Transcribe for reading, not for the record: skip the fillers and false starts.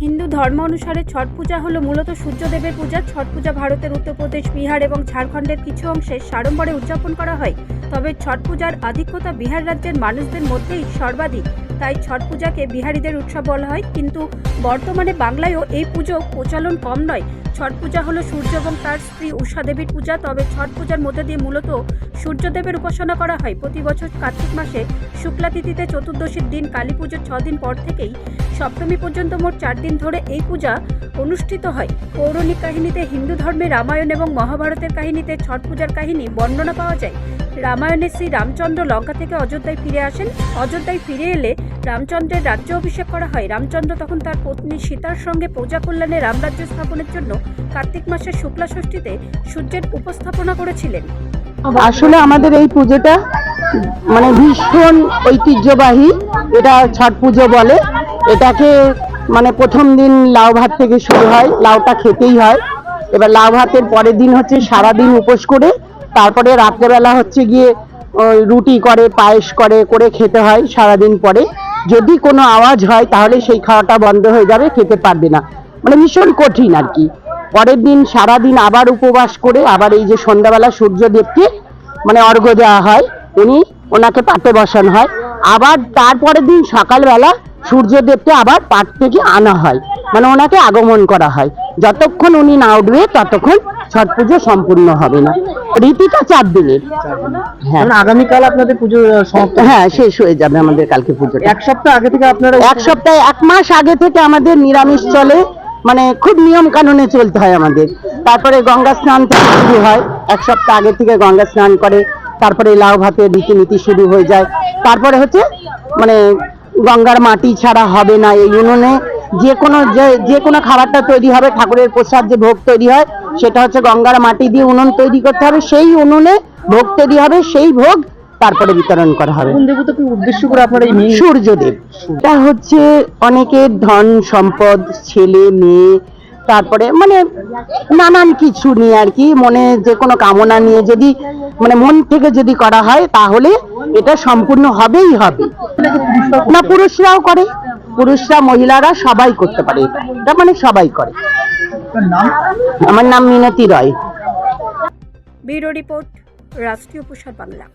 হিন্দু ধর্ম অনুসারে ছট পূজা হলো মূলত সূর্যদেবের পূজা। ছট পূজা ভারতের উত্তরপ্রদেশ, বিহার এবং ঝাড়খণ্ডের কিছু অংশে সাড়ম্বরে উদযাপন করা হয়। তবে ছট পূজার আধিক্যতা বিহার রাজ্যের মানুষদের মধ্যেই সর্বাধিক, তাই ছট পূজাকে বিহারিদের উৎসব বলা হয়। কিন্তু বর্তমানে বাংলায়ও এই পুজো প্রচলন কম নয়। ছট পূজা হলো সূর্য এবং তার স্ত্রী উষা দেবীর পূজা। তবে ছট পূজার মধ্যে দিয়ে মূলত সূর্যদেবের উপাসনা করা হয়। প্রতি বছর কার্তিক মাসে শুক্লা তিথিতে চতুর্দশীর দিন, কালী পুজোর 6 দিন পর থেকেই সপ্তমী পর্যন্ত মোট 4 দিন ধরে এই পূজা অনুষ্ঠিত হয়। পৌরাণিক কাহিনীতে হিন্দু ধর্মে রামায়ণ এবং মহাভারতের কাহিনীতে ছট পূজার কাহিনী বর্ণনা পাওয়া যায়। রামায়ণে শ্রী রামচন্দ্র লঙ্কা থেকে অযোধ্যায় ফিরে আসেন। অযোধ্যায় ফিরে এলে রামচন্দ্রের রাজ্য অভিষেক করা হয়। রামচন্দ্র তখন তার পত্নী সীতার সঙ্গে প্রজা কল্যাণে রামরাজ্য স্থাপনের জন্য কার্তিক মাসের শুক্লা ষষ্ঠীতে সূর্যের উপস্থাপনা করেছিলেন। আসলে আমাদের এই পুজোটা মানে ভীষণ ঐতিহ্যবাহী, এটা ছট পুজো বলে। এটাকে মানে প্রথম দিন লাউ ভাত থেকে শুরু হয়, লাউটা খেতেই হয়। এবার লাউ ভাতের পরের দিন হচ্ছে সারাদিন উপোস করে, তারপরে রাত্রেবেলা হচ্ছে গিয়ে রুটি করে, পায়েস করে খেতে হয়। সারাদিন পরে যদি কোনো আওয়াজ হয় তাহলে সেই খাওয়াটা বন্ধ হয়ে যাবে, খেতে পারবে না, মানে ভীষণ কঠিন আর কি। পরের দিন সারাদিন আবার উপবাস করে আবার এই যে সন্ধ্যাবেলা সূর্যদেবকে মানে অর্ঘ্য দেওয়া হয়, ওনাকে পাটে বসানো হয়। আবার তারপরের দিন সকালবেলা সূর্যদেবকে আবার পাট থেকে আনা হয়, মানে ওনাকে আগমন করা হয়। যতক্ষণ উনি না উঠবে ততক্ষণ ছট পুজো সম্পূর্ণ হবে না। রীতিটা 4 দিনের। হ্যাঁ, আগামীকাল আপনাদের পুজো সমাপ্ত? হ্যাঁ, শেষ হয়ে যাবে আমাদের কালকে পুজো। এক সপ্তাহ আগে থেকে আপনারা? এক সপ্তাহ, 1 মাস আগে থেকে আমাদের নিরামিষ চলে, মানে খুব নিয়ম কানুনে চলতে হয় আমাদের। তারপরে গঙ্গা স্নান থেকে শুরু হয়, 1 সপ্তাহ আগে থেকে গঙ্গা স্নান করে, তারপরে লাউ ভাতের রীতিনীতি শুরু হয়ে যায়। তারপরে হচ্ছে মানে গঙ্গার মাটি ছাড়া হবে না। এই উনুনে যে কোনো খাবারটা তৈরি হবে, ঠাকুরের প্রসাদ যে ভোগ তৈরি হয় সেটা হচ্ছে গঙ্গার মাটি দিয়ে উনুন তৈরি করতে হবে, সেই উনুনে ভোগ তৈরি হবে, সেই ভোগ তারপরে বিতরণ করা হবে। কোন দেবতাকে উদ্দেশ্য করে আপনারা এই সূর্যদেব। এটা হচ্ছে অনেকের ধন সম্পদ, ছেলে মেয়ে, তারপরে মানে নানান কিছু নিয়ে আর কি, মনে যে কোনো কামনা নিয়ে যদি মানে মন থেকে যদি করা হয় তাহলে এটা সম্পূর্ণ হবেই হবে। না, পুরুষরাও করে, পুরুষরা মহিলারা সবাই করতে পারে এটা মানে সবাই করে। আমার নাম মিনতি রয়। ব্যুরো রিপোর্ট, রাষ্ট্রীয় প্রসার বাংলা।